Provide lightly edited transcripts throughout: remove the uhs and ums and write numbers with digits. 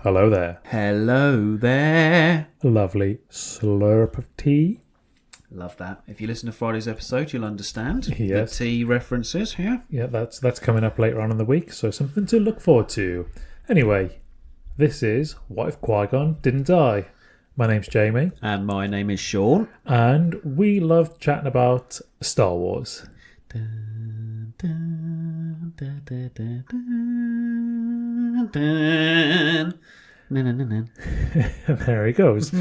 Hello there. Hello there. A lovely slurp of tea. Love that. If you listen to Friday's episode, you'll understand Yes. the tea references here. Yeah, that's coming up later on in the week, so something to look forward to. Anyway, this is What If Qui-Gon Didn't Die? My name's Jamie, And my name is Shaun. and we love chatting about Star Wars. Dun, dun, dun, dun, dun, dun, dun. Dun, dun, dun, dun. And there he goes.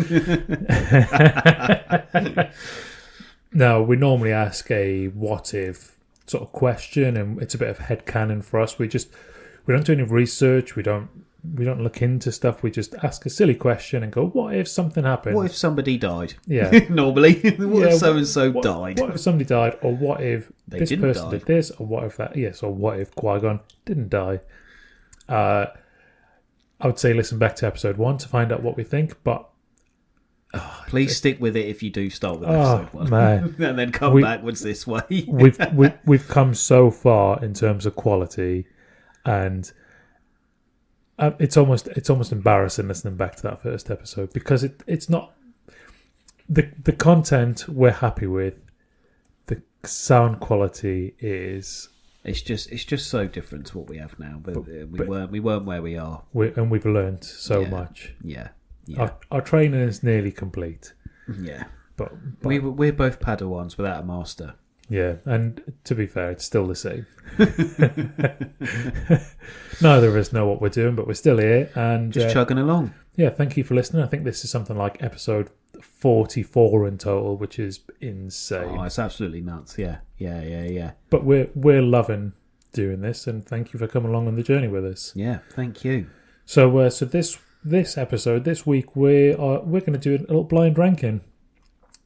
Now, we normally ask a what if sort of question, and it's a bit of headcanon for us. We don't do any research, we don't look into stuff, we just ask a silly question and go, what if something happened? What if somebody died? Yeah. Normally. What Yeah, if so-and-so what- died? What if somebody died, or what if They this didn't person die. did this, or what if that? Yes, or what if Qui-Gon didn't die? I would say listen back to episode 1 to find out what we think, but Please stick with it if you do start with oh episode 1. man, And then come We- backwards this way. we've come so far in terms of quality, and it's almost embarrassing listening back to that first episode, because it's not the content we're happy with. The sound quality is. It's just so different to what we have now. But we weren't where we are. We've learned so Yeah. much. Yeah. Our training is nearly complete, Yeah. but We're both Padawans without a master. yeah. And to be fair, it's still the same. Neither of us know what we're doing, but we're still here. And Just chugging along. yeah, thank you for listening. I think this is something like episode 44 in total, which is insane. Oh, it's absolutely nuts. Yeah. But we're loving doing this, and thank you for coming along on the journey with us. Yeah. Thank you. So this episode this week we're going to do a little blind ranking.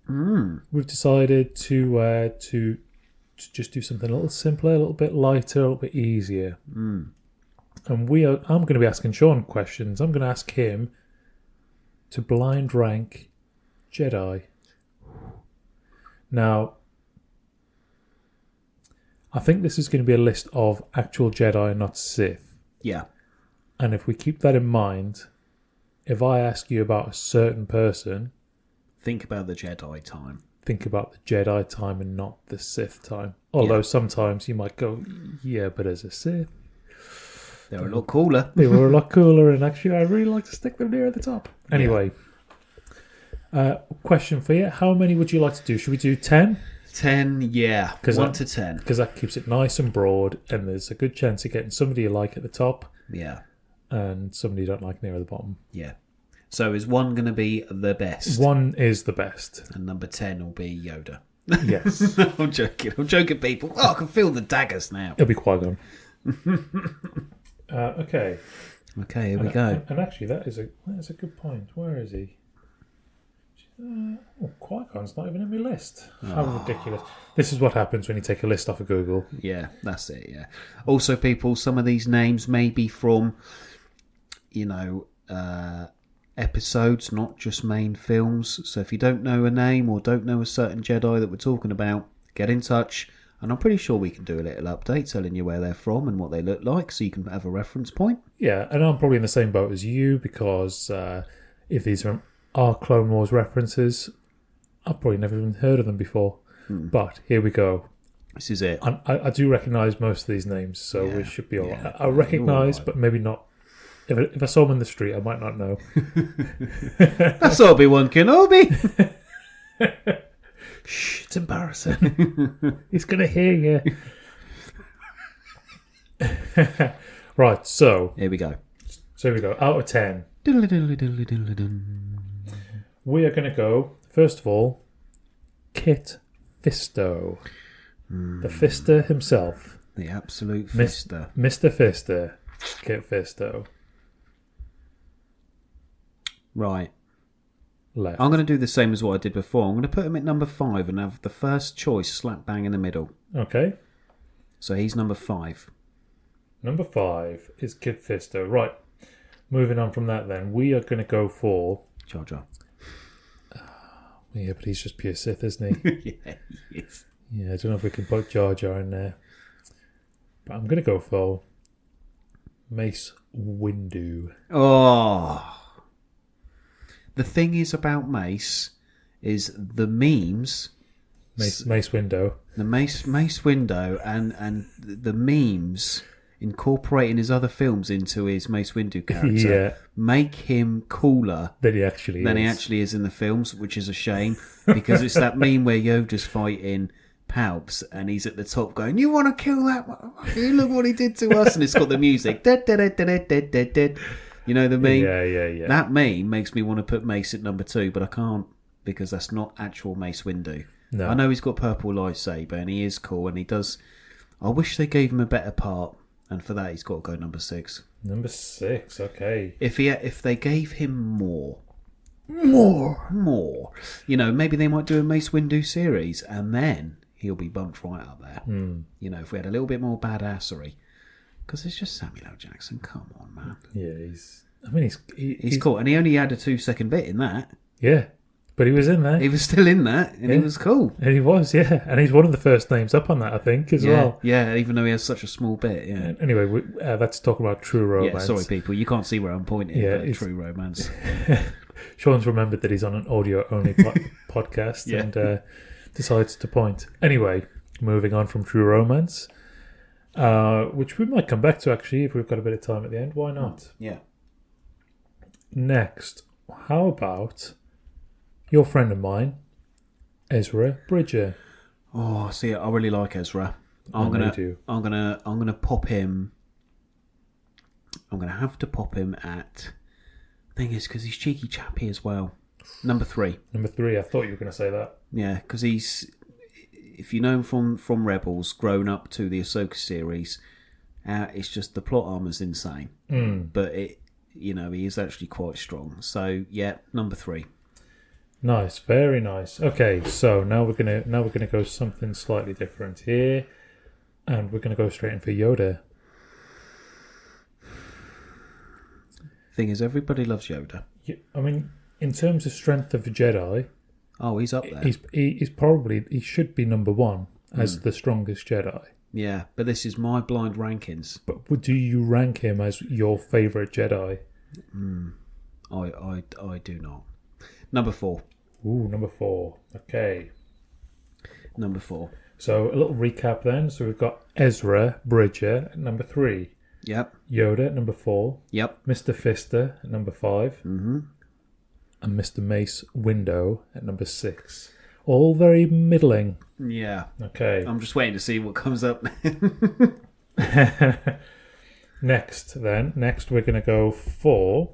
We've decided to just do something a little simpler, a little bit lighter, a little bit easier. And I'm going to be asking Shaun questions. I'm going to ask him to blind rank Jedi. Now, I think this is going to be a list of actual Jedi, not Sith. Yeah. And if we keep that in mind, if I ask you about a certain person, Think about the Jedi time. think about the Jedi time and not the Sith time. Although Yeah. sometimes you might go, yeah, but as a Sith, They're a lot cooler. they were a lot cooler, and actually I really like to stick them near the top. Anyway, question for you. How many would you like to do? Should we do 10? 10, yeah. 'Cause 1 to 10. Because that keeps it nice and broad, and there's a good chance of getting somebody you like at the top Yeah. and somebody you don't like near the bottom. Yeah. So is 1 going to be the best? 1 is the best. And number 10 will be Yoda. Yes. I'm joking, people. Oh, I can feel the daggers now. It'll be Qui-Gon. Okay. Okay, here we go. And actually, that is a good point. Where is he? Qui-Gon's not even in my list. How ridiculous. This is what happens when you take a list off of Google. Yeah, that's it, yeah. Also, people, some of these names may be from, episodes, not just main films. So if you don't know a name or don't know a certain Jedi that we're talking about, get in touch. And I'm pretty sure we can do a little update telling you where they're from and what they look like, so you can have a reference point. Yeah, and I'm probably in the same boat as you, because if these are Clone Wars references, I've probably never even heard of them before. But here we go. This is it. I do recognise most of these names, so we should be all right. I you're recognise, all right. but maybe not. If I saw them in the street, I might not know. That's Obi-Wan Kenobi. Shh, it's embarrassing. He's going to hear you. Right, so Here we go. here we go. Out of 10, Diddle-a-diddle-a-diddle-a-diddle-a-dum. we are going to go, first of all, Kit Fisto. The Fister himself. The absolute fister. Mr. Fister. Kit Fisto. Right. Left. I'm going to do the same as what I did before. I'm going to put him at number 5 and have the first choice slap bang in the middle. Okay. So he's number 5. Number 5 is Kit Fisto. Right. Moving on from that then, we are going to go for... Jar Jar. Yeah, but he's just pure Sith, isn't he? Yeah, he is. Yeah, I don't know if we can put Jar Jar in there. But I'm going to go for Mace Windu. Oh. The thing is about Mace is the memes. Mace Windu. The Mace Windu and the memes incorporating his other films into his Mace Windu character make him cooler than he actually is in the films, which is a shame because it's that meme where Yoda's fighting Palps and he's at the top going, "You want to kill that? Look what he did to us!" And it's got the music. You know the meme? Yeah. That meme makes me want to put Mace at number 2, but I can't because that's not actual Mace Windu. No. I know he's got purple lightsaber and he is cool and he does. I wish they gave him a better part, and for that he's got to go number 6. Number 6, okay. If they gave him more, you know, maybe they might do a Mace Windu series, and then he'll be bumped right up there. You know, if we had a little bit more badassery, because it's just Samuel L. Jackson. Come on, man. Yeah, he's cool, and he only had a 2-second bit in that. Yeah. But he was in there. He was still in that, and he was cool. And he was, yeah. And he's one of the first names up on that, I think, as well. Yeah, even though he has such a small bit, yeah. Anyway, that's talking about True Romance. Yeah, sorry, people. You can't see where I'm pointing, but True Romance. Sean's remembered that he's on an audio-only podcast and decides to point. Anyway, moving on from True Romance, which we might come back to, actually, if we've got a bit of time at the end. Why not? Yeah. Next, how about... your friend of mine, Ezra Bridger. Oh, see, I really like Ezra. I'm gonna pop him. I'm gonna have to pop him at. Thing is, because he's cheeky chappy as well. Number 3. Number 3. I thought you were going to say that. Yeah, because he's. If you know him from Rebels, grown up to the Ahsoka series, it's just the plot armor's insane. But he is actually quite strong. So yeah, number 3. Nice, very nice. Okay, so now we're gonna go something slightly different here, and we're gonna go straight in for Yoda. Thing is, everybody loves Yoda. I mean, in terms of strength of a Jedi, he's up there. He should be number 1 as the strongest Jedi. Yeah, but this is my blind rankings. But do you rank him as your favourite Jedi? I do not. Number 4. Ooh, number 4. Okay. Number 4. So a little recap then. So we've got Ezra Bridger at number 3. Yep. Yoda at number 4. Yep. Mr. Fister at number 5. Mm-hmm. And Mr. Mace Windu at number 6. All very middling. Yeah. Okay. I'm just waiting to see what comes up. Next we're going to go for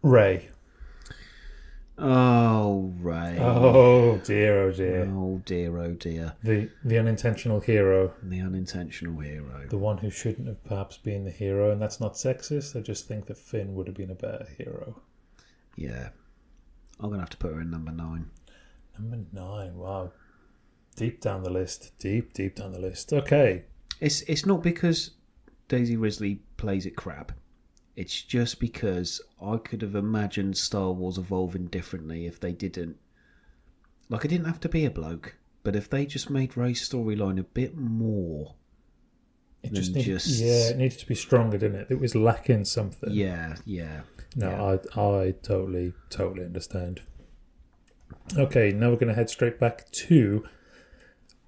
Rey. Oh, Rey. Oh dear, oh dear. Oh dear, oh dear. The unintentional hero. The unintentional hero. The one who shouldn't have perhaps been the hero, and that's not sexist. I just think that Finn would have been a better hero. Yeah. I'm going to have to put her in number 9. Number 9, wow. Deep down the list. Deep down the list. Okay. It's not because Daisy Ridley plays it crap. It's just because I could have imagined Star Wars evolving differently if they didn't. Like, it didn't have to be a bloke, but if they just made Rey's storyline a bit more. It needed to be stronger, didn't it? It was lacking something. Yeah. No, yeah. I totally understand. Okay, now we're going to head straight back to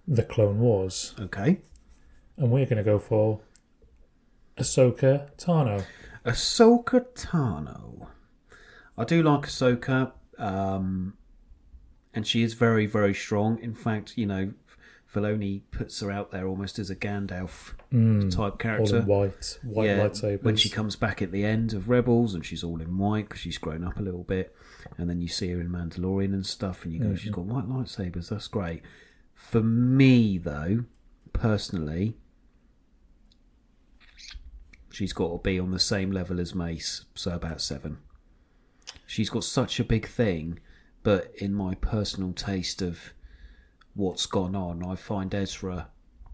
the Clone Wars. Okay. And we're going to go for Ahsoka Tano. Ahsoka Tano. I do like Ahsoka, and she is very, very strong. In fact, Filoni puts her out there almost as a Gandalf type character. All in white lightsabers. When she comes back at the end of Rebels and she's all in white because she's grown up a little bit, and then you see her in Mandalorian and stuff, and you go, she's got white lightsabers. That's great. For me, though, personally, she's got to be on the same level as Mace, so about 7. She's got such a big thing, but in my personal taste of what's gone on, I find Ezra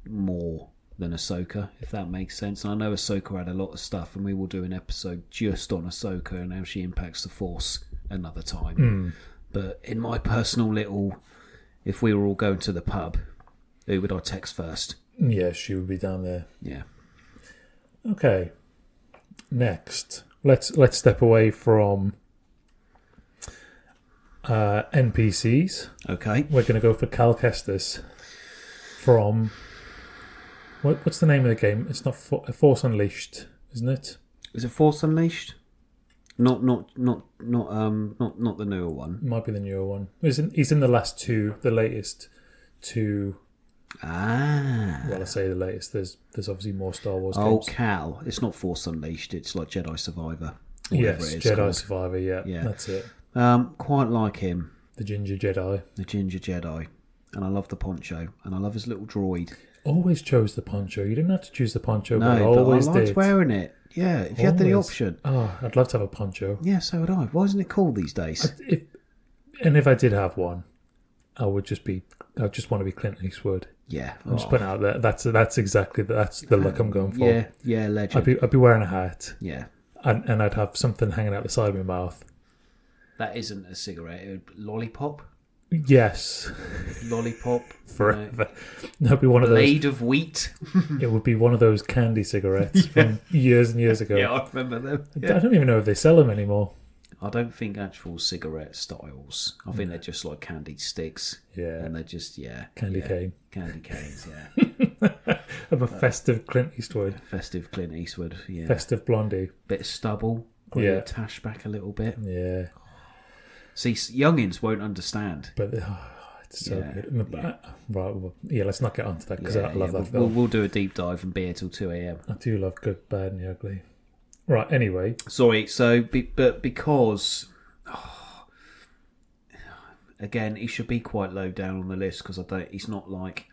more than Ahsoka, if that makes sense. And I know Ahsoka had a lot of stuff, and we will do an episode just on Ahsoka and how she impacts the Force another time. But in my personal little, if we were all going to the pub, who would I text first? Yeah, she would be down there. Yeah. Okay. Next, let's step away from NPCs. Okay. We're going to go for Cal Kestis from what's the name of the game? It's not Force Unleashed, isn't it? Is it Force Unleashed? Not the newer one. It might be the newer one. He's in the last two, the latest two. Well, I say the latest. There's obviously more Star Wars games. Oh, Cal. It's not Force Unleashed. It's like Jedi Survivor. Yes, it is Jedi called. Survivor. Yeah, that's it. Quite like him. The Ginger Jedi. The Ginger Jedi. And I love the poncho. And I love his little droid. Always chose the poncho. You didn't have to choose the poncho, No, but I but always I liked did. wearing it. Yeah, if you had the Always. option. Oh, I'd love to have a poncho. Yeah, so would I. Why isn't it called these days? If I did have one, I just want to be Clint Eastwood. Yeah. I'm just putting it out there. That's exactly that's the look I'm going for. Yeah, legend. I'd be wearing a hat. Yeah. And I'd have something hanging out the side of my mouth. That isn't a cigarette. Lollipop? Yes. Lollipop. Forever. That'd be one of those. Blade of wheat. It would be one of those candy cigarettes from years and years ago. Yeah, I remember them. I don't even know if they sell them anymore. I don't think actual cigarette styles. I think they're just like candied sticks. Yeah. And they're just, Candy cane. Candy canes, yeah. Of a festive Clint Eastwood. Festive Clint Eastwood, yeah. Festive Blondie. Bit of stubble. Got Yeah. your tash back a little bit. Yeah. See, youngins won't understand. But it's so Yeah, good. Right, well, let's not get onto that because I love that we'll, film. we'll do a deep dive and be here till 2 a.m. I do love Good, Bad and the Ugly. Right, anyway. Sorry, but because... again, he should be quite low down on the list because he's not like...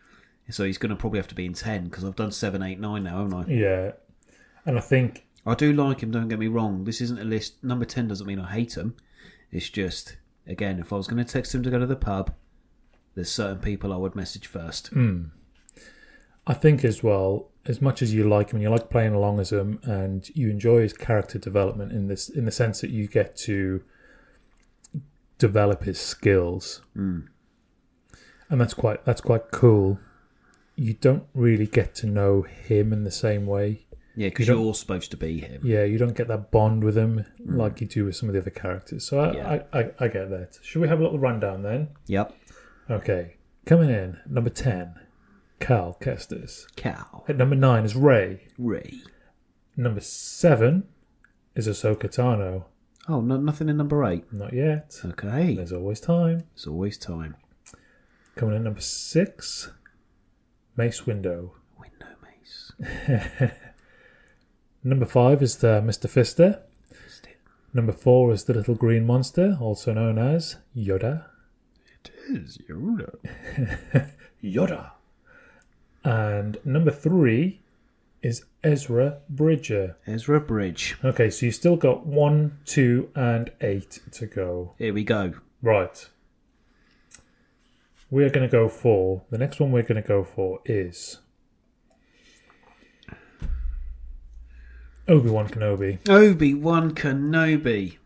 So he's going to probably have to be in 10 because I've done 7, 8, 9 now, haven't I? Yeah. And I think... I do like him, don't get me wrong. This isn't a list. Number 10 doesn't mean I hate him. It's just, again, if I was going to text him to go to the pub, there's certain people I would message first. I think as well, as much as you like him and you like playing along as him and you enjoy his character development in the sense that you get to develop his skills. And that's quite cool. You don't really get to know him in the same way. Yeah, because you're all supposed to be him. Yeah, you don't get that bond with him like you do with some of the other characters. So I get that. Should we have a little rundown then? Yep. Okay. Coming in, number 10, Cal Kestis. Cal. At number 9 is Rey. Rey. Number 7 is Ahsoka Tano. Oh, nothing in number 8. Not yet. Okay. There's always time. There's always time. Coming in number 6, Mace Windu. Window Mace. Number 5 is the Mr. Fister. Number 4 is the little green monster, also known as Yoda. It is Yoda. Yoda. And number 3 is Ezra Bridger. Ezra Bridge. Okay, so you still got 1, 2, and 8 to go. Here we go. Right. We are going to go for... The next one we're going to go for is... Obi-Wan Kenobi. Obi-Wan Kenobi.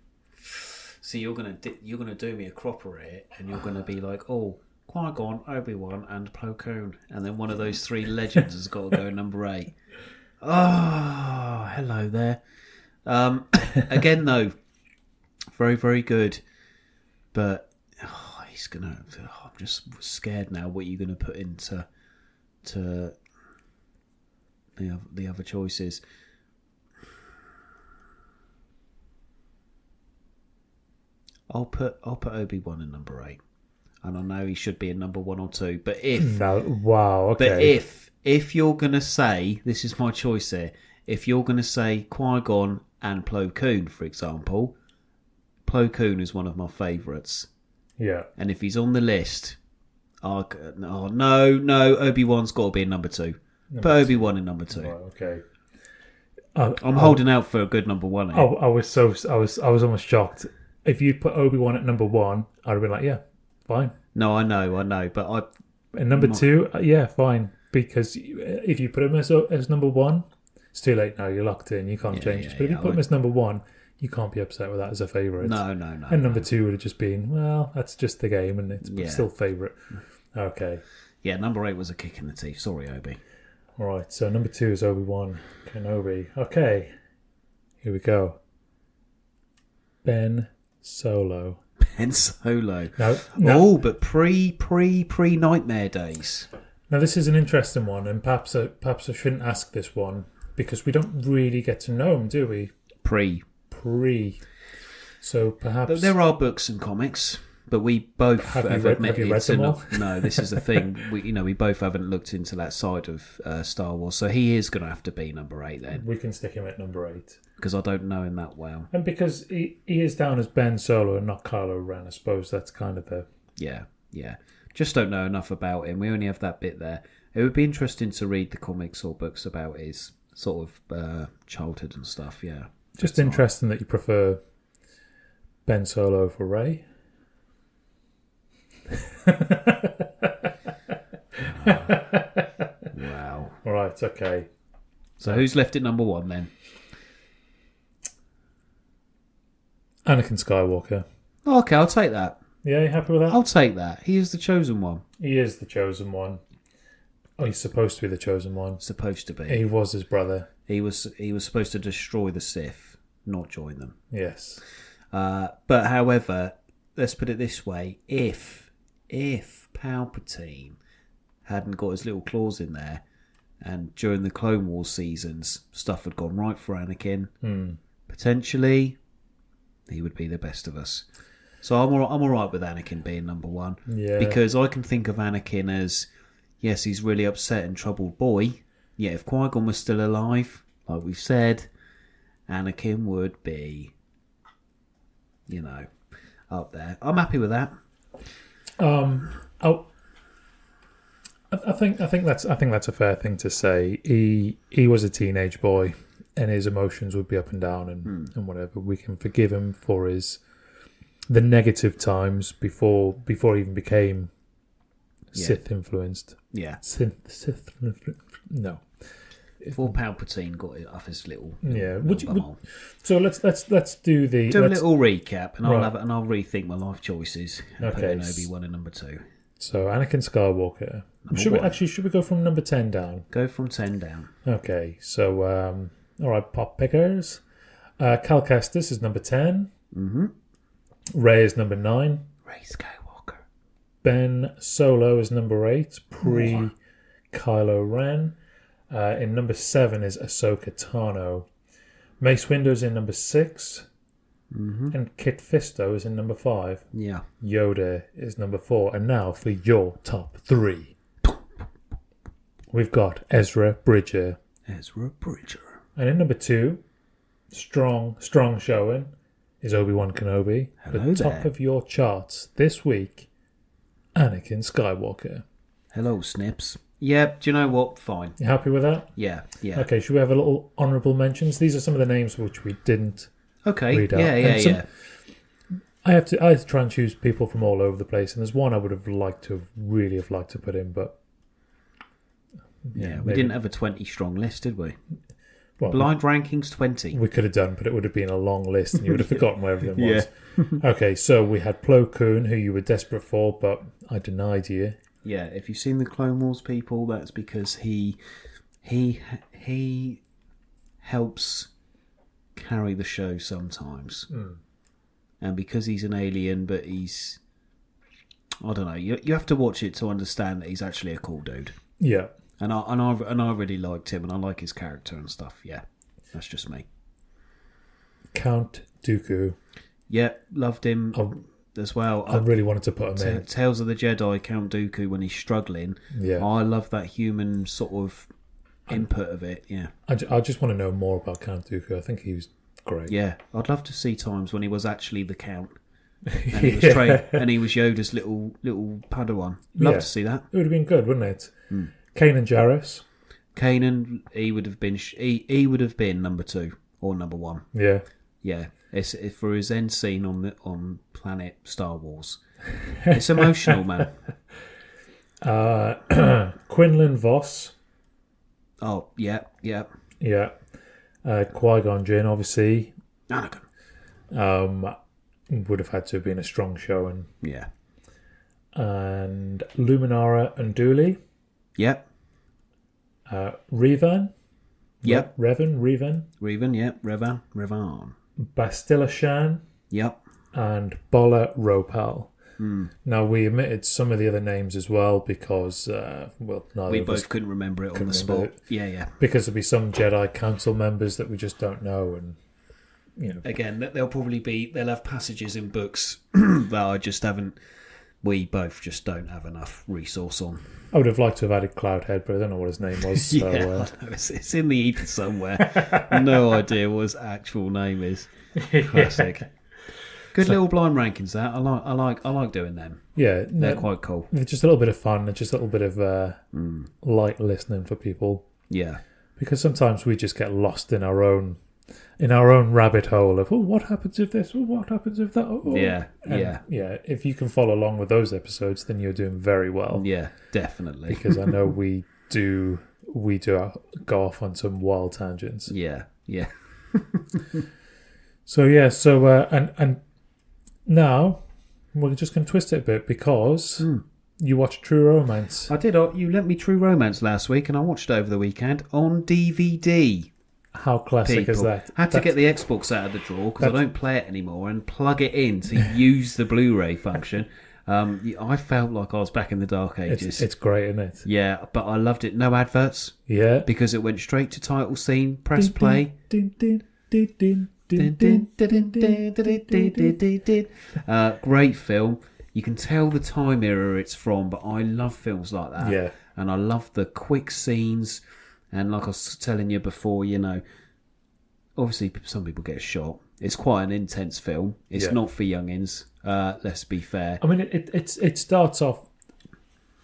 See, you're gonna do me a cropper here, and you're gonna be like, oh, Qui-Gon, Obi-Wan, and Plo Koon, and then one of those 3 legends has got to go number 8. Oh, hello there. Again, though, very, very good, but he's gonna. I'm just scared now. What you're gonna put into the other choices. I'll put Obi-Wan in number 8, and I know he should be in number 1 or 2. But if okay. But if you're gonna say, this is my choice here. If you're gonna say Qui-Gon and Plo Koon, for example, Plo Koon is one of my favourites. Yeah. And if he's on the list, no, Obi-Wan's got to be in number 2. Put Obi-Wan in number 2. Right, okay. I'm holding out for a good number 1 here. I was almost shocked. If you'd put Obi-Wan at number 1, I'd have been like, yeah, fine. No, I know, but And number 2, yeah, fine. Because if you put him as number 1, it's too late now. You're locked in. You can't change it. But if you put him as number 1, you can't be upset with that as a favourite. No. And number 2 would have just been, well, that's just the game, and it's still favourite. Okay. Yeah, number 8 was a kick in the teeth. Sorry, Obi. All right, so number 2 is Obi-Wan Kenobi. Okay, here we go. Ben Solo. Ben Solo. No. Oh, but pre-Nightmare days. Now this is an interesting one, and perhaps I shouldn't ask this one because we don't really get to know him, do we? Pre. So perhaps... But there are books and comics, but we both have admitted you read them all? No, this is the thing. We both haven't looked into that side of Star Wars, so he is going to have to be number 8 then. We can stick him at number 8. Because I don't know him that well. And because he is down as Ben Solo and not Kylo Ren, I suppose that's kind of the... Yeah. Just don't know enough about him. We only have that bit there. It would be interesting to read the comics or books about his sort of childhood and stuff, yeah. Just interesting that you prefer Ben Solo for Rey. Wow. All right, okay. So who's left at number 1 then? Anakin Skywalker. Oh, okay, I'll take that. Yeah, you happy with that? I'll take that. He is the chosen one. He is the chosen one. Oh, he's supposed to be the chosen one. Supposed to be. He was his brother. He was supposed to destroy the Sith, not join them. Yes. But however, let's put it this way: if Palpatine hadn't got his little claws in there, and during the Clone Wars seasons stuff had gone right for Anakin, potentially he would be the best of us. So I'm all right with Anakin being number 1. Yeah. Because I can think of Anakin as, yes, he's really upset and troubled boy. Yet if Qui-Gon was still alive, like we've said, Anakin would be, up there. I'm happy with that. I think that's a fair thing to say. He was a teenage boy, and his emotions would be up and down and whatever. We can forgive him for the negative times before he even became Sith influenced. Yeah. Sith. No. Before Palpatine got it off his little Yeah. bumhole. So let's do the a little recap, and Right. I'll rethink my life choices. And put in Obi-Wan at number 2. So Anakin Skywalker. Should we go from number 10 down? Go from 10 down. Okay. So all right, pop pickers. Cal Kestis is number 10. Mm-hmm. Rey is number 9. Rey Skywalker. Ben Solo is number 8. Pre Kylo Ren. In number 7 is Ahsoka Tano. Mace Windu is in number 6. Mm-hmm. And Kit Fisto is in number 5. Yeah. Yoda is number 4. And now for your top 3. We've got Ezra Bridger. And in number 2, strong showing, is Obi-Wan Kenobi. Hello the top there. of your charts this week, Anakin Skywalker. Hello, Snips. Yeah, do you know what? Fine. You happy with that? Yeah. Okay, should we have a little honourable mentions? These are some of the names which we didn't read out. Yeah. I have to try and choose people from all over the place, and there's one I would have really liked to put in, but Yeah, we didn't have a 20 strong list, did we? Well, Blind rankings 20. we could have done, but it would have been a long list, and you would have forgotten where everything was. Yeah. Okay, so we had Plo Koon, who you were desperate for, but I denied you. Yeah, if you've seen the Clone Wars, people, that's because he helps carry the show sometimes. And because he's an alien, but he's... I don't know. You have to watch it to understand that he's actually a cool dude. Yeah. And I really liked him, and I like his character and stuff. Yeah, that's just me. Count Dooku. Yeah, loved him as well. I really wanted to put him in. Tales of the Jedi, Count Dooku, when he's struggling. Yeah. I love that human sort of input of it. Yeah. I just want to know more about Count Dooku. I think he was great. Yeah, I'd love to see times when he was actually the Count. And he was and he was Yoda's little Padawan. Love to see that. It would have been good, wouldn't it? Kanan Jarrus. Kanan, he would have been he would have been number 2 or number 1. Yeah. Yeah, it's for his end scene on planet Star Wars. It's emotional, man. Quinlan Voss. Oh yeah. Yeah. Qui-Gon Jinn, obviously. Anakin. Would have had to have been a strong showing. Yeah. And Luminara and Dooley. Yep. Revan. Yep. Revan. Yep. Revan. Bastila Shan. Yep. And Bola Ropal. Now, we omitted some of the other names as well because, neither We of us both couldn't remember it on the remember spot. it. Yeah. Because there'll be some Jedi Council members that we just don't know, and Again, they'll have passages in books that we both just don't have enough resource on. I would have liked to have added Cloudhead, but I don't know what his name was. I know. It's in the ether somewhere. No idea what his actual name is. Classic. Good little blind rankings. That I like doing them. Yeah, They're quite cool. They're just a little bit of fun. It's just a little bit of light listening for people. Yeah, because sometimes we just get lost in our own rabbit hole of what happens if this? What happens if that? Yeah. If you can follow along with those episodes, then you're doing very well. Yeah, definitely. Because I know we do go off on some wild tangents. Yeah. And now we're just going to twist it a bit because you watched True Romance. I did. You lent me True Romance last week, and I watched it over the weekend on DVD. How classic is that? I had to get the Xbox out of the drawer because I don't play it anymore and plug it in to use the Blu-ray function. I felt like I was back in the dark ages. It's great, isn't it? Yeah, but I loved it. No adverts. Yeah. Because it went straight to title scene, press play. Great film. You can tell the time era it's from, but I love films like that. Yeah. And I love the quick scenes. And like I was telling you before, obviously some people get shot. It's quite an intense film. It's not for youngins. Let's be fair. I mean, it starts off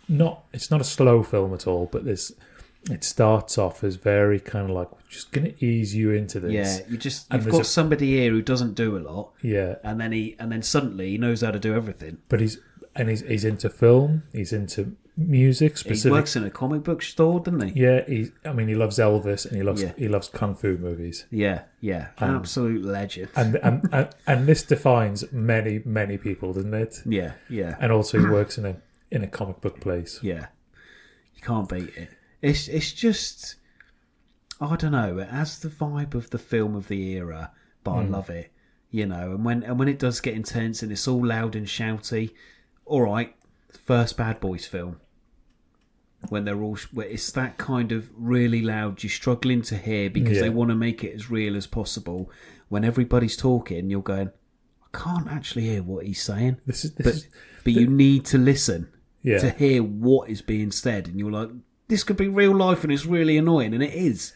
it's not a slow film at all, but it starts off as very kind of like just going to ease you into this. Yeah, you've got somebody here who doesn't do a lot. Yeah, and then suddenly he knows how to do everything. But he's into film. He's into music. He works in a comic book store, doesn't he? Yeah, he loves Elvis and he loves kung fu movies. Yeah, absolute legend. And this defines many people, doesn't it? Yeah. And also he works in a comic book place. Yeah, you can't beat it. It's just, I don't know. It has the vibe of the film of the era, but I love it. And when it does get intense and it's all loud and shouty, all right. First Bad Boys film, when it's that kind of really loud, you're struggling to hear because they want to make it as real as possible. When everybody's talking, you're going, I can't actually hear what he's saying. But you need to listen to hear what is being said, and you're like, this could be real life, and it's really annoying, and it is.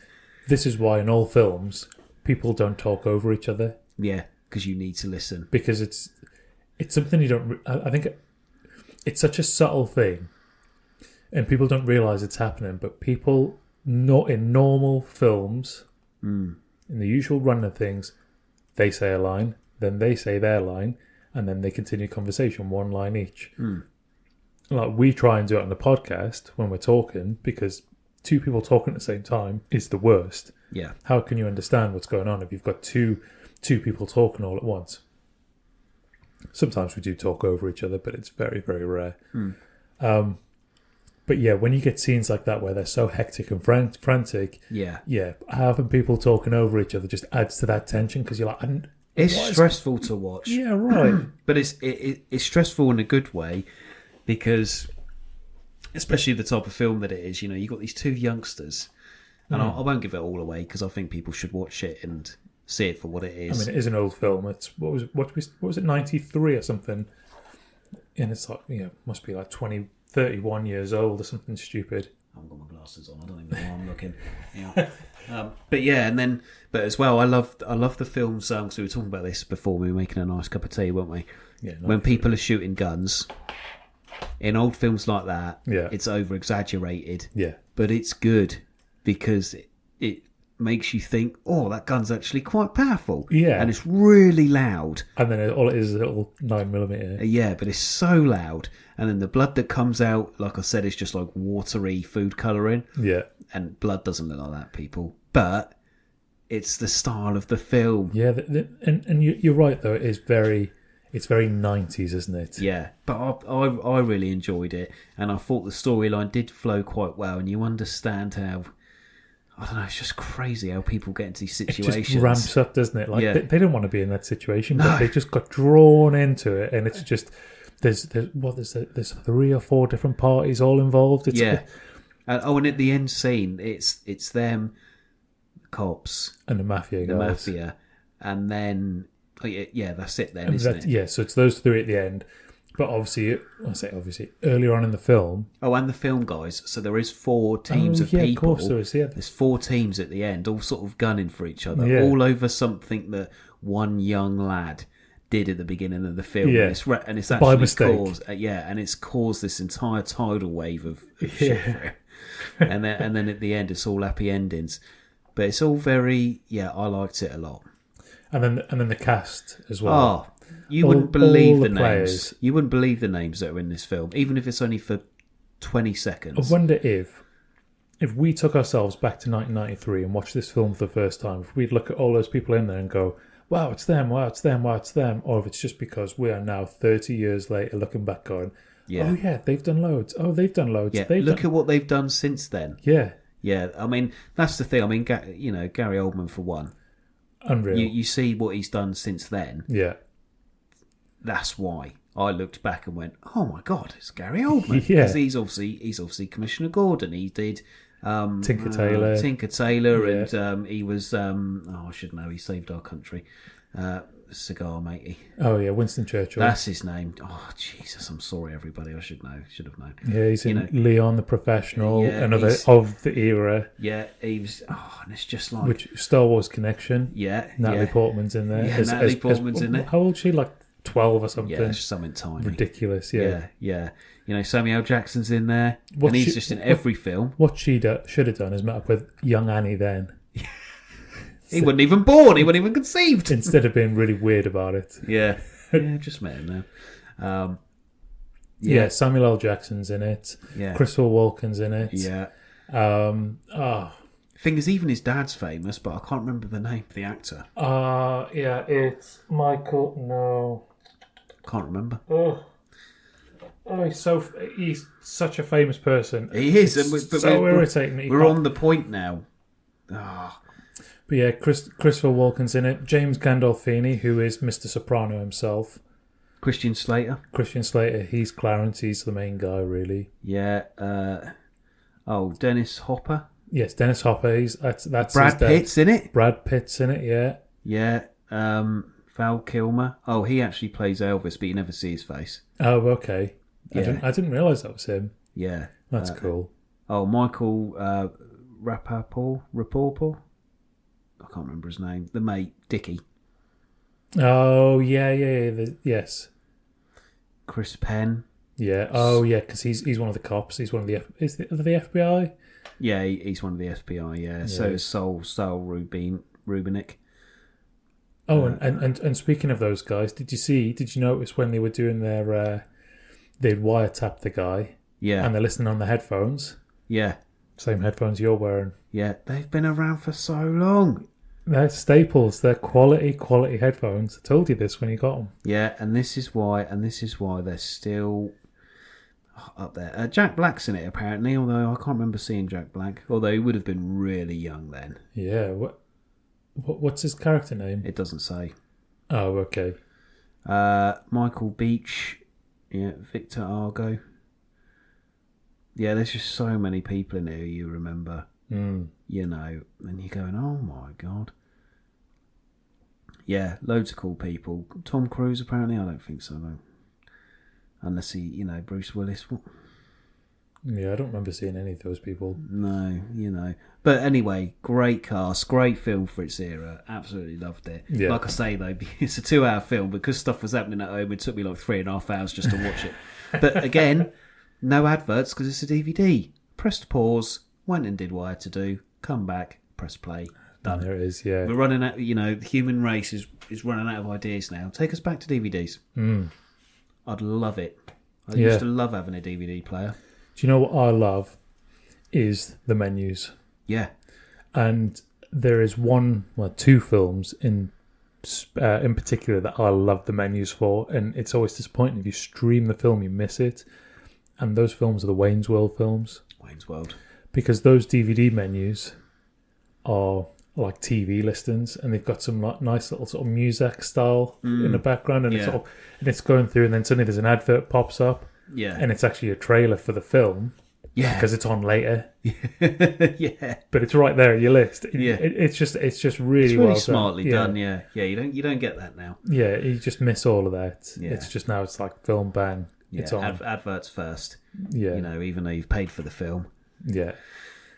This is why in all films people don't talk over each other. Yeah, because you need to listen. Because it's something you don't. I think it's such a subtle thing, and people don't realise it's happening. But people, not in normal films, in the usual run of things, they say a line, then they say their line, and then they continue conversation, one line each. Like we try and do it on the podcast when we're talking, because two people talking at the same time is the worst. Yeah. How can you understand what's going on if you've got two people talking all at once? Sometimes we do talk over each other, but it's very, very rare. But yeah, when you get scenes like that where they're so hectic and frantic, having people talking over each other just adds to that tension, because you're like, it's stressful to watch. Yeah, right. But it's stressful in a good way, because especially the type of film that it is, you've got these two youngsters, and I won't give it all away because I think people should watch it and see it for what it is. I mean, it is an old film. It's what was it 93 or something, and it's like, must be like 31 years old or something stupid. I haven't got my glasses on. I don't even know why I'm looking. But as well, I love the film songs. We were talking about this before. We were making a nice cup of tea, weren't we? Yeah. When people are shooting guns in old films like that, it's over exaggerated. Yeah. But it's good because it makes you think, oh, that gun's actually quite powerful. Yeah. And it's really loud. And then all it is a little 9mm. Yeah, but it's so loud. And then the blood that comes out, like I said, is just like watery food colouring. Yeah. And blood doesn't look like that, people. But it's the style of the film. Yeah, and you're right, though. It's very 90s, isn't it? Yeah, but I really enjoyed it. And I thought the storyline did flow quite well. And you understand how I don't know. It's just crazy how people get into these It situations. just ramps up, doesn't it? Like Yeah. they don't want to be in that situation, No. but they just got drawn into it, and it's just there's 3 or 4 different parties all involved. It's, Yeah. And at the end scene, it's them, cops, and the mafia the guys. mafia, and then that's it then, isn't it? Yeah, so it's those 3 at the end. But obviously, earlier on in the film. Oh, and the film guys. So there is 4 teams of yeah, people. Of course there is. Yeah, There's 4 teams at the end, all sort of gunning for each other, Yeah. all over something that one young lad did at the beginning of the film. Yeah. And it's By actually mistake. caused, and it's caused this entire tidal wave of shit for him. and then at the end, it's all happy endings. But it's all very, I liked it a lot. And then the cast as well. Oh, you wouldn't believe all the the names. players. You wouldn't believe the names that are in this film, even if it's only for 20 I seconds. wonder if we took ourselves back to 1993 and watched this film for the first time, if we'd look at all those people in there and go, wow, it's them, wow, it's them, wow, it's them. Or if it's just because we are now 30 years later looking back going, Yeah. oh yeah, they've done loads. Oh, they've done loads. Yeah, They've look done... at what they've done since then. Yeah, Yeah, I mean, that's the thing. I mean, Gary Oldman, for one. unreal. You see what he's done since then. Yeah. That's why I looked back and went, "Oh my God, it's Gary Oldman." Yeah. Because he's obviously Commissioner Gordon. He did Tinker Tailor. Tinker Tailor, Yeah. and he was I should know. He saved our country. Cigar matey. Oh yeah, Winston Churchill. That's his name. Oh Jesus, I'm sorry, everybody. I should know. Should have known. Yeah, he's in Leon the Professional, Yeah, another he's- of the era, Yeah, he was. Oh, and it's just like which Star Wars connection. yeah, Natalie yeah. Portman's in there. Yeah, Natalie Portman's in there. How old is she? Like 12 or something. Yeah, it's something tiny. Ridiculous. Yeah. Yeah. Samuel L. Jackson's in there, What and he's she- just in every film. What she should have done is met up with young Annie then, He wasn't even born. He wasn't even conceived. instead of being really weird about it. Yeah, just met him now. Yeah, Samuel L. Jackson's in it. Yeah. Christopher Walken's in it. Yeah. Oh, Thing is, even his dad's famous, but I can't remember the name of the actor. yeah, it's Michael. No. Can't remember. Oh, he's such a famous person. He is, It's but so we're- irritating. that you We're can't- on the point now. Oh, But yeah, Christopher Walken's in it. James Gandolfini, who is Mr. Soprano himself. Christian Slater. Christian Slater, he's Clarence. He's the main guy, really. Yeah. Dennis Hopper. Yes, Dennis Hopper. That's Brad his dad. Pitt's in it. Brad Pitt's in it. Yeah. Yeah. Val Kilmer. Oh, he actually plays Elvis, but you never see his face. Oh, okay. Yeah. I didn't realize that was him. Yeah. That's cool. Oh, Michael Rapaport. I can't remember his name. The mate, Dickie. Oh yeah. Yes. Chris Penn. Yeah. Oh yeah, because he's one of the cops. He's one of the is the FBI. Yeah, he's one of the FBI. Yeah. So is Saul Rubinek. Oh, and speaking of those guys, did you notice when they were doing they'd wiretapped the guy Yeah. and they're listening on the headphones, Yeah. same headphones you're wearing. Yeah. They've been around for so long. They're staples. They're quality headphones. I told you this when you got them. Yeah, and this is why they're still up there. Jack Black's in it apparently, although I can't remember seeing Jack Black. Although he would have been really young then. Yeah. What's his character name? It doesn't say. Oh, okay. Michael Beach. Yeah, Victor Argo. Yeah, there's just so many people in here you remember. Mm. And you're going, oh my God. Yeah, loads of cool people. Tom Cruise, apparently? I don't think so, though. Unless he, Bruce Willis. What? Yeah, I don't remember seeing any of those people. No, But anyway, great cast, great film for its era. Absolutely loved it. Yeah. Like I say, though, it's a 2-hour film. Because stuff was happening at home, it took me like 3.5 hours just to watch it. But again, no adverts because it's a DVD. Pressed pause, went and did what I had to do, come back, press play, done. There it is, yeah. We're running out, the human race is running out of ideas now. Take us back to DVDs. Mm. I'd love it. I Yeah. used to love having a DVD player. Do you know what I love? Is the menus. Yeah. And there is two films in particular that I love the menus for, and it's always disappointing if you stream the film, you miss it. And those films are the Wayne's World films, Wayne's World. because those DVD menus are like TV listings, and they've got some like nice little sort of music style in the background, and it's going through, and then suddenly there's an advert pops up, and it's actually a trailer for the film, because it's on later, but it's right there in your list. It's just really well smartly done. Yeah, you don't get that now. Yeah, you just miss all of that. It's just now it's like film bang. It's on adverts first. Yeah, even though you've paid for the film. Yeah.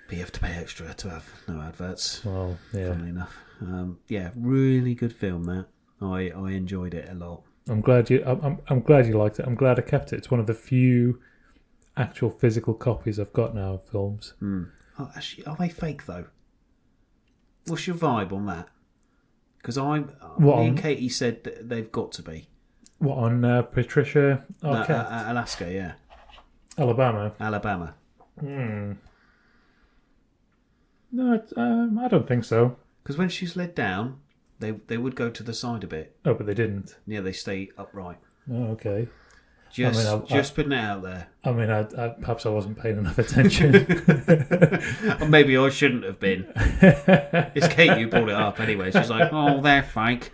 But you have to pay extra to have no adverts. Well, yeah. Funnily enough. Really good film, that. I enjoyed it a lot. I'm glad you liked it. I'm glad I kept it. It's one of the few actual physical copies I've got now of films. Oh, actually, are they fake, though? What's your vibe on that? Because me and Katie said that they've got to be. What, on Patricia Arquette? Alaska, yeah. Alabama. No, I don't think so. Because when she's led down, they would go to the side a bit. Oh, but they didn't. Yeah, they stay upright. Oh, okay. Just putting it out there. I mean, perhaps I wasn't paying enough attention. Or maybe I shouldn't have been. It's Kate who brought it up anyway. She's like, oh, they're fake.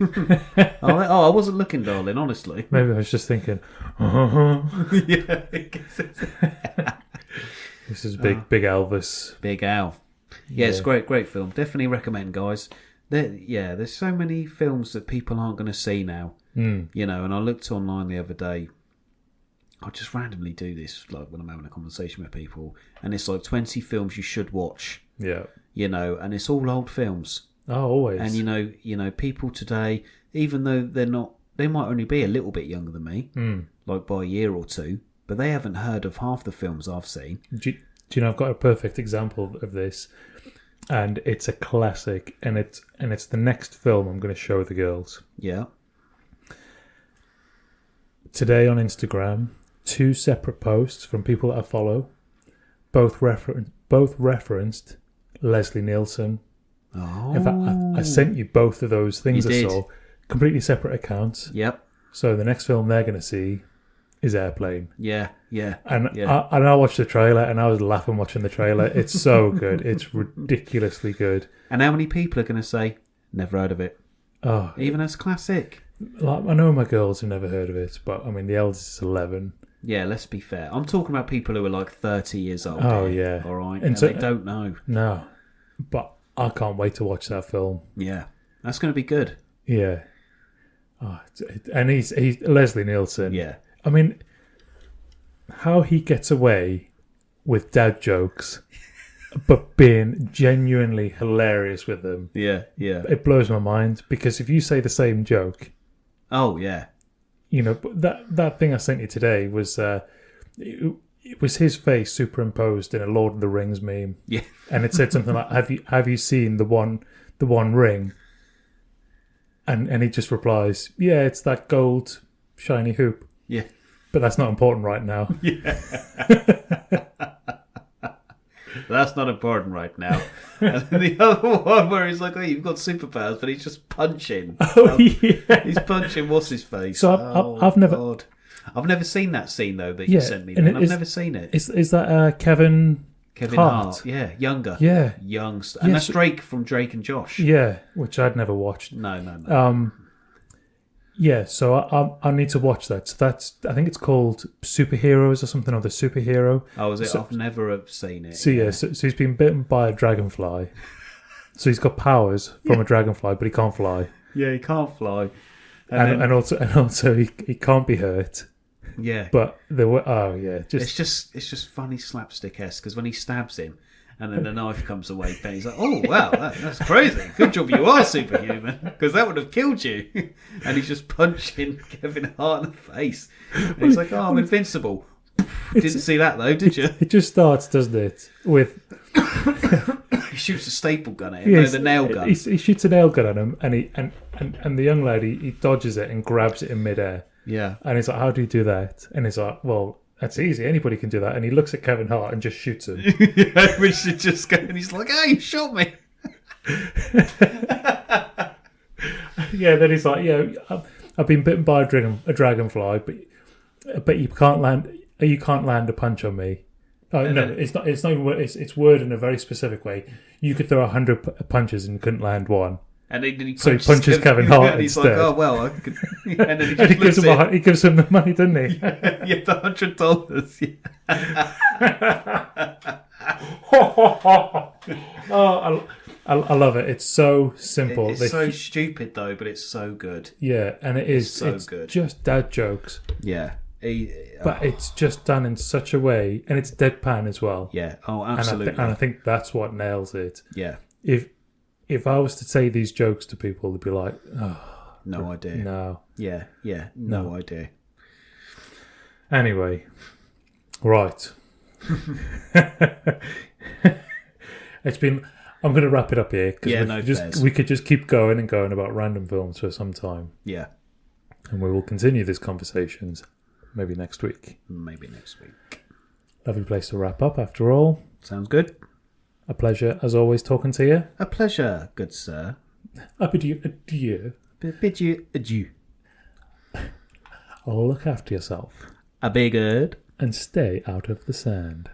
I wasn't looking, darling, honestly. Maybe I was just thinking, yeah. This is big Elvis. Big Al. Yeah, it's a great film. Definitely recommend, guys. There's so many films that people aren't going to see now. And I looked online the other day. I just randomly do this, like when I'm having a conversation with people, and it's like 20 films you should watch. Yeah. And it's all old films. Oh, always. And people today, even though they might only be a little bit younger than me, like by a year or two, but they haven't heard of half the films I've seen. Do you know, I've got a perfect example of this, and it's a classic, and it's the next film I'm going to show the girls. Yeah. Today on Instagram, 2 separate posts from people that I follow, both referenced Leslie Nielsen. Oh. In fact, I sent you both of those things I saw, completely separate accounts. Yep. So the next film they're going to see is Airplane. Yeah. And I watched the trailer, and I was laughing watching the trailer. It's so good. It's ridiculously good. And how many people are going to say, never heard of it? Oh, even as classic. Like, I know my girls have never heard of it, but I mean, the eldest is 11. Yeah, let's be fair. I'm talking about people who are like 30 years old. Oh, yeah. All right. And so, they don't know. No. But I can't wait to watch that film. Yeah. That's going to be good. Yeah. Oh, and he's Leslie Nielsen. Yeah. I mean, how he gets away with dad jokes, but being genuinely hilarious with them. Yeah. It blows my mind, because if you say the same joke... Oh, yeah. That thing I sent you today was it was his face superimposed in a Lord of the Rings meme. Yeah. And it said something like, "Have you seen the one ring?" And he just replies, "Yeah, it's that gold shiny hoop." Yeah. But that's not important right now. Yeah. That's not important right now. And then the other one where he's like, "Oh, you've got superpowers," but he's just punching. Oh, yeah. He's punching what's his face. So I've never seen that scene though that you sent me. I've never seen it. Is that Kevin Hart? Yeah, younger. Yeah, youngster. And that's Drake from Drake and Josh. Yeah, which I'd never watched. No. Yeah, so I need to watch that. So I think it's called Superheroes or something, or The Superhero. Oh, is it? So, I've never seen it. So yeah, so he's been bitten by a dragonfly. So he's got powers from a dragonfly, but he can't fly. Yeah, he can't fly. And also he can't be hurt. Yeah. But it's just funny slapstick-esque, because when he stabs him, and then the knife comes away, and he's like, "Oh wow, that's crazy! Good job you are superhuman, because that would have killed you." And he's just punching Kevin Hart in the face. And he's like, "Oh, I'm invincible." Didn't see that though, did you? It just starts, doesn't it? With he shoots a staple gun at him, the nail gun. He shoots a nail gun at him, and the young lady, he dodges it and grabs it in midair. Yeah. And he's like, "How do you do that?" And he's like, "Well, that's easy. Anybody can do that." And he looks at Kevin Hart and just shoots him. Yeah, we should just go. And he's like, "Hey, you shot me." Yeah. Then he's like, "Yeah, I've been bitten by a dragonfly, but you can't land. You can't land a punch on me." Oh no, it's not. It's not even. It's worded in a very specific way. You could throw 100 punches and you couldn't land one. And then he punches Kevin Hart and he's instead. like, "Oh well," I could... and then he And just he gives him the money, doesn't he? yeah, the $100. Oh, I love it. It's so simple. It's so stupid though, but it's so good. Yeah, and it's so good. Just dad jokes. Yeah. But it's just done in such a way, and it's deadpan as well. Yeah. Oh, absolutely. And I think that's what nails it. Yeah. If I was to say these jokes to people, they'd be like, "Oh, no idea." No. Yeah. Yeah. No idea. Anyway, right. It's been. I'm going to wrap it up here because we could just keep going and going about random films for some time. Yeah. And we will continue these conversations maybe next week. Lovely place to wrap up after all. Sounds good. A pleasure, as always, talking to you. A pleasure, good sir. I bid you adieu. Bid you adieu. Look after yourself. A big good. And stay out of the sand.